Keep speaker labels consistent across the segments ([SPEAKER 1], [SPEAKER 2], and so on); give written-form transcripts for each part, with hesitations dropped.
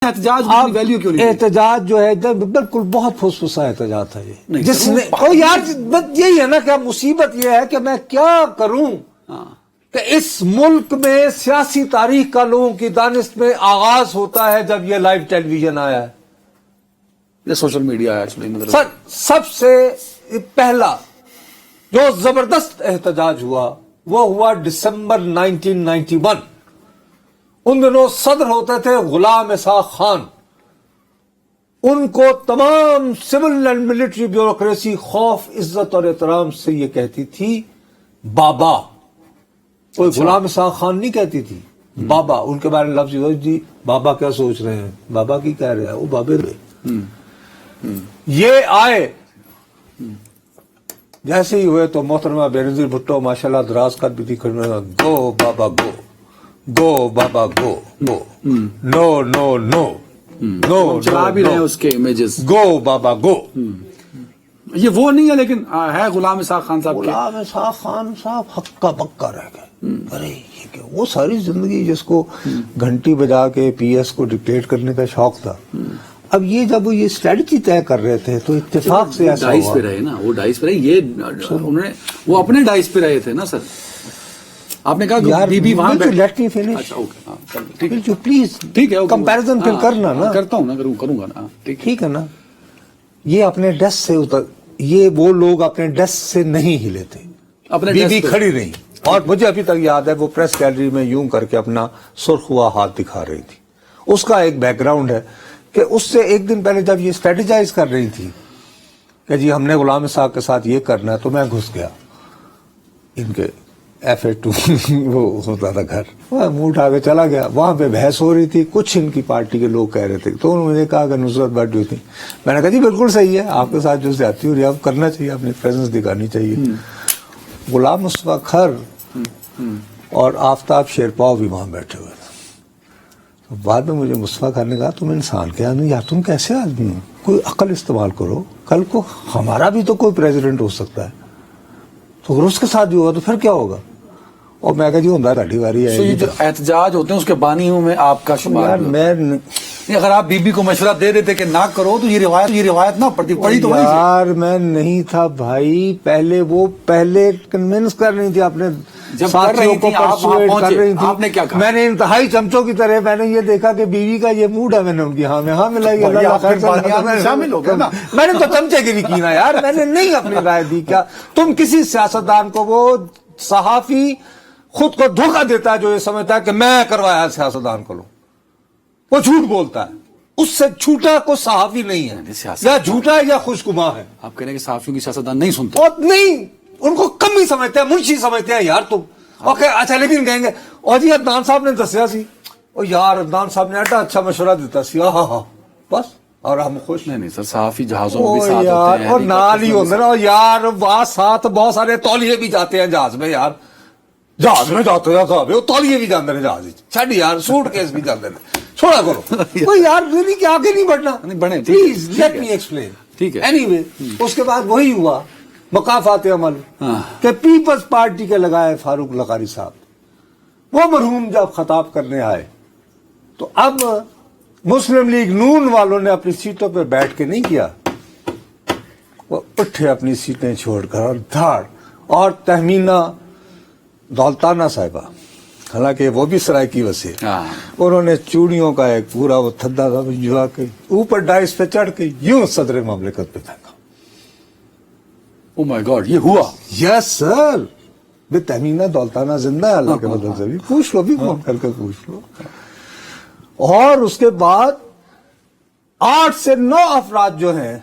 [SPEAKER 1] احتجاج ویلیو کیوں نہیں؟
[SPEAKER 2] احتجاج جو ہے بالکل بہت پھسپھسا احتجاج تھا یہ، جس نے یار یہی ہے نا کہ مصیبت یہ ہے کہ میں کیا کروں کہ اس ملک میں سیاسی تاریخ کا لوگوں کی دانش میں آغاز ہوتا ہے جب یہ لائیو ٹیلی ویژن آیا ہے،
[SPEAKER 1] یہ سوشل میڈیا ہے۔
[SPEAKER 2] سب سے پہلا جو زبردست احتجاج ہوا وہ ہوا دسمبر 1991۔ ان دنوں صدر ہوتے تھے غلام اسحاق خان، ان کو تمام سول اینڈ ملٹری بیوروکریسی خوف عزت اور احترام سے یہ کہتی تھی بابا، کوئی غلام اسحاق خان نہیں کہتی تھی، بابا۔ ان کے بارے میں لفظ جی بابا کیا سوچ رہے ہیں، بابا کی کہہ رہے ہیں، وہ بابے رہے۔ یہ آئے جیسے ہی ہوئے تو محترمہ بینظیر بھٹو ماشاءاللہ دراز قد بھی تھی، گو بابا گو، گو بابا گو، گو، نو نو نو نو،
[SPEAKER 1] چلا بھی رہے ہیں اس کے امیجز،
[SPEAKER 2] گو بابا گو۔
[SPEAKER 1] یہ وہ نہیں ہے لیکن ہے غلام اسحاق خان صاحب کے۔
[SPEAKER 2] غلام اسحاق خان صاحب ہکا بکا رہ گئے۔ ارے یہ کہ وہ ساری زندگی جس کو گھنٹی بجا کے پی ایس کو ڈکٹیٹ کرنے کا شوق تھا، اب یہ جب وہ یہ اسٹریٹجی طے کر رہے تھے تو اتفاق سے ایسا
[SPEAKER 1] ڈائس
[SPEAKER 2] ہوا۔
[SPEAKER 1] پہ رہے نا، وہ ڈائس پہ رہے، یہ انہوں نے وہ اپنے ڈائس پہ رہے تھے نا سر۔ آپ نے کہا کہ بی بی وہاں
[SPEAKER 2] لیٹ می فنش،
[SPEAKER 1] اچھا اوکے
[SPEAKER 2] پلیز
[SPEAKER 1] ٹھیک ہے،
[SPEAKER 2] کمپیریزن پھر کرنا نا،
[SPEAKER 1] کرتا ہوں نا، کروں گا نا،
[SPEAKER 2] ٹھیک ہے نا۔ یہ اپنے ڈیسک سے یہ وہ لوگ اپنے ڈیسک سے نہیں ہلے تھے،
[SPEAKER 1] اپنے
[SPEAKER 2] بی بی کھڑی رہی، اور مجھے ابھی تک یاد ہے وہ پریس گیلری میں یوں کر کے اپنا سرخ ہوا ہاتھ دکھا رہی تھی۔ اس کا ایک بیک گراؤنڈ ہے کہ اس سے ایک دن پہلے جب یہ اسٹریٹجائز کر رہی تھی کہ جی ہم نے غلام اسحاق کے ساتھ یہ کرنا ہے، تو میں گھس گیا ان کے ایف اے ٹو وہ ہوتا تھا گھر، منہ اٹھا کے چلا گیا۔ وہاں پہ بحث ہو رہی تھی، کچھ ان کی پارٹی کے لوگ کہہ رہے تھے، تو انہوں نے کہا کہ نصرت بٹ جو تھی، میں نے کہا جی بالکل صحیح ہے، آپ کے ساتھ جو زیادتی ہو رہی ہے اب کرنا چاہیے، اپنی پریزنس دکھانی چاہیے۔ غلام مصطفیٰ کھر اور آفتاب شیرپاؤ بھی وہاں بیٹھے ہوئے تھے۔ بعد میں مجھے مصطفیٰ کھر نے کہا تم انسان کیا نہیں یار، تم کیسے آدمی ہو، کوئی عقل استعمال کرو، کل کو ہمارا بھی تو کوئی پریزیڈنٹ ہو سکتا ہے، تو اس کے ساتھ بھی ہوگا تو پھر کیا ہوگا۔ اور میں کہا جی ہوں تاڑی واری ہے،
[SPEAKER 1] یہ جو احتجاج ہوتے ہیں اس کے بانیوں میں آپ کا شمار
[SPEAKER 2] میں
[SPEAKER 1] اگر آپ بی بی کو مشورہ دے رہے تھے کہ نہ کرو تو یہ روایت نہ پڑی تو
[SPEAKER 2] یار میں نہیں تھا بھائی، پہلے کنونس کر رہی تھی اپنے ساتھیوں کو، پرسویٹ کر رہی تھی۔
[SPEAKER 1] آپ نے کیا کہا؟
[SPEAKER 2] میں نے انتہائی چمچوں کی طرح میں نے یہ دیکھا کہ بیوی کا یہ موڈ ہے، میں نے ان کی ہاں میں ہاں ملائی،
[SPEAKER 1] شامل ہو گیا نا۔
[SPEAKER 2] میں نے تو چمچے کی نہیں کی نا یار، میں نے نہیں اپنی رائے دی۔ کیا تم کسی سیاستدان کو، وہ صحافی خود کو دھوکہ دیتا ہے جو یہ سمجھتا ہے کہ میں کروایا سیاستدان کو، وہ جھوٹ بولتا ہے، اس سے جھوٹا کوئی صحافی نہیں ہے، یا جھوٹا ہے یا خوش گماں ہے۔
[SPEAKER 1] آپ کہہ رہے ہیں کہ صحافیوں کی سیاستدان نہیں سنتے،
[SPEAKER 2] اور نہیں، ان کو کم ہی سمجھتے ہیں، منشی سمجھتے ہیں یار تم۔ اوکے اچھا، لیکن کہیں گے اور جی عدنان صاحب نے دسیا سی، اور یار عدنان صاحب نے ایڈا اچھا مشورہ دیتا سی، ہاں ہاں بس، اور ہم خوش۔
[SPEAKER 1] نہیں سر، صحافی جہازوں میں بھی ساتھ
[SPEAKER 2] یار
[SPEAKER 1] ہوتے ہیں،
[SPEAKER 2] اور نال ہی ہوتے نا یار، وہاں ساتھ بہت سارے تولیے بھی جاتے ہیں جہاز میں یار، جہاز میں جاتے ہیں صاحب، وہ تولیے بھی جاتے ہیں جہاز، چھڈ یار سوٹ کیس بھی جاتے ہیں، چھوڑا کرو کوئی یار، ریلی کہ آگے نہیں بڑھنا،
[SPEAKER 1] بڑھیں
[SPEAKER 2] پلیز لیٹ می ایکسپلین۔
[SPEAKER 1] ٹھیک ہے،
[SPEAKER 2] اینی وے اس کے بعد وہی ہوا مقافات عمل کہ پیپلز پارٹی کے لگائے فاروق لغاری صاحب، وہ مرحوم جب خطاب کرنے آئے تو اب مسلم لیگ نون والوں نے اپنی سیٹوں پہ بیٹھ کے نہیں کیا، وہ اٹھے اپنی سیٹیں چھوڑ کر اور دھاڑ، اور تہمینہ دولتانہ صاحبہ، حالانکہ وہ بھی سرائکی وسیع، انہوں نے چوڑیوں کا ایک پورا وہ تھدا تھا جوا کے اوپر ڈائس پہ چڑھ کے یوں صدر مملکت پہ پھینکا۔
[SPEAKER 1] او مائی گاڈ، یہ ہوا؟
[SPEAKER 2] یس سر، بے تہمینہ دولتانہ زندہ ہے اللہ کے بدل سے، بھی پوچھ لو، بھی فون کر کے پوچھ لو۔ اور اس کے بعد 8 سے 9 افراد جو ہیں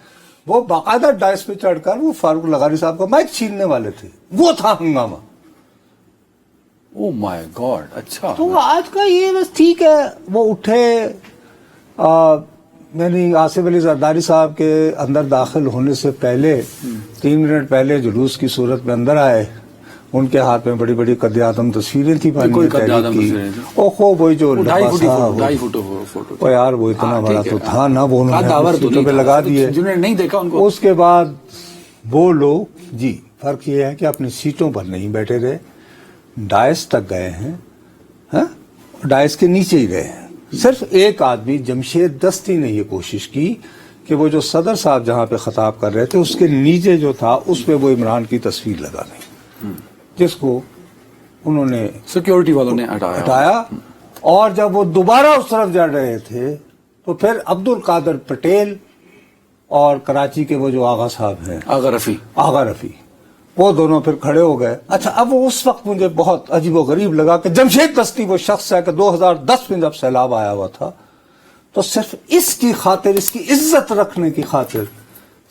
[SPEAKER 2] وہ باقاعدہ ڈائس پہ چڑھ کر وہ فاروق لغاری صاحب کا مائک چھیننے والے تھے، وہ تھا ہنگامہ۔
[SPEAKER 1] او مائی گاڈ، اچھا۔
[SPEAKER 2] تو آج کا یہ بس ٹھیک ہے، وہ اٹھے، میں نے آصف علی زرداری صاحب کے اندر داخل ہونے سے پہلے 3 منٹ پہلے جلوس کی صورت میں اندر آئے، ان کے ہاتھ میں بڑی بڑی قد اعظم تصویریں تھیں
[SPEAKER 1] کوئی قد اعظم
[SPEAKER 2] کی،
[SPEAKER 1] تصویریں
[SPEAKER 2] او خوب وہی جو
[SPEAKER 1] 2.5 فوٹو،
[SPEAKER 2] وہ یار وہ اتنا بڑا تو تھا نا، وہ انہوں نے سیٹوں پہ لگا دیے،
[SPEAKER 1] جنہوں نے نہیں دیکھا ان کو۔
[SPEAKER 2] اس کے بعد وہ لوگ جی فرق یہ ہے کہ اپنی سیٹوں پر نہیں بیٹھے رہے، ڈائس تک گئے ہیں، ڈائس کے نیچے ہی رہے ہیں، صرف ایک آدمی جمشید دستی نے یہ کوشش کی کہ وہ جو صدر صاحب جہاں پہ خطاب کر رہے تھے اس کے نیچے جو تھا اس پہ وہ عمران کی تصویر لگا دیں، جس کو انہوں نے
[SPEAKER 1] سیکیورٹی والوں نے ہٹایا.
[SPEAKER 2] اور جب وہ دوبارہ اس طرف جا رہے تھے تو پھر عبد القادر پٹیل اور کراچی کے وہ جو آغا صاحب ہیں، آغا رفیع، وہ دونوں پھر کھڑے ہو گئے. اچھا، اب اس وقت مجھے بہت عجیب و غریب لگا کہ جمشید دستی وہ شخص ہے کہ 2010 میں جب سیلاب آیا ہوا تھا تو صرف اس کی خاطر، اس کی عزت رکھنے کی خاطر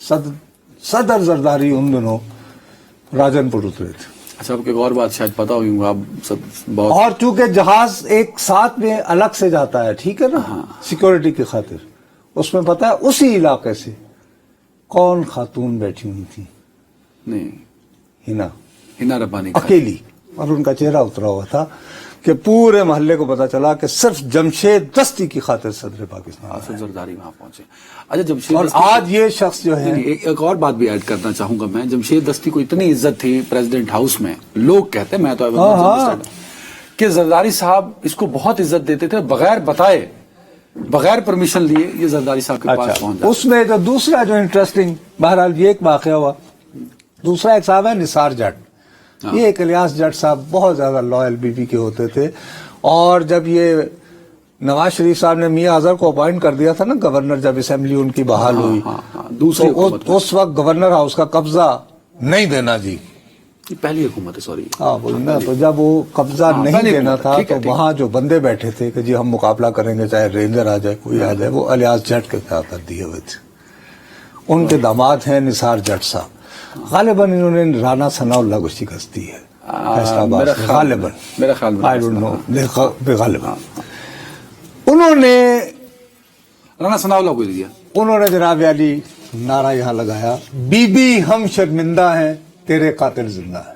[SPEAKER 2] صدر زرداری ان دنوں راجن پور اترے تھے.
[SPEAKER 1] اچھا، آپ کو ایک اور بات شاید پتا ہوگی، آپ سب بہت،
[SPEAKER 2] اور چونکہ جہاز ایک ساتھ میں الگ سے جاتا ہے، ٹھیک ہے نا، سیکورٹی کی خاطر، اس میں پتا ہے اسی علاقے سے کون خاتون بیٹھی ہوئی تھی؟
[SPEAKER 1] نہیں،
[SPEAKER 2] ہنا
[SPEAKER 1] ربانی
[SPEAKER 2] اکیلی، اور ان کا چہرہ اترا ہوا تھا کہ پورے محلے کو پتا چلا کہ صرف جمشید دستی کی خاطر صدر پاکستان
[SPEAKER 1] زرداری وہاں پہنچے. اچھا، جمشید
[SPEAKER 2] اور آج یہ شخص جو ہے،
[SPEAKER 1] ایک اور بات بھی ایڈ کرنا چاہوں گا میں، جمشید دستی کو اتنی عزت تھی پریزیڈنٹ ہاؤس میں، لوگ کہتے ہیں، میں تو کہ زرداری صاحب اس کو بہت عزت دیتے تھے، بغیر بتائے، بغیر پرمیشن لیے یہ زرداری صاحب کے پاس پہنچ جاتا.
[SPEAKER 2] اس میں جو دوسرا جو انٹرسٹنگ، بہرحال یہ ایک واقعہ ہوا. دوسرا ایک صاحب ہے نثار جٹ، یہ ایک الیاس جٹ صاحب بہت زیادہ لائل بی پی کے ہوتے تھے، اور جب یہ نواز شریف صاحب نے میاں اظہر کو اپوائنٹ کر دیا تھا نا گورنر، جب اسمبلی ان کی بحال ہوئی، تو اس وقت گورنر ہاؤس کا قبضہ نہیں دینا، جی
[SPEAKER 1] پہلی حکومت ہے، سوری،
[SPEAKER 2] تو جب وہ قبضہ نہیں دینا تھا تو وہاں جو بندے بیٹھے تھے کہ جی ہم مقابلہ کریں گے، چاہے رینجر آ جائے، کوئی آ جائے، وہ الیاس جٹ کے کر دیے ہوئے تھے. ان کے داماد ہیں نثار جٹ صاحب، غالباً انہوں نے رانا ثناء اللہ کو شکست دی ہے غالباً،
[SPEAKER 1] میرا خیال
[SPEAKER 2] غالباً انہوں نے
[SPEAKER 1] رانا ثناء اللہ کو دیا.
[SPEAKER 2] انہوں نے جناب علی نعرہ یہاں لگایا، بی بی ہم شرمندہ ہیں، تیرے قاتل زندہ ہے.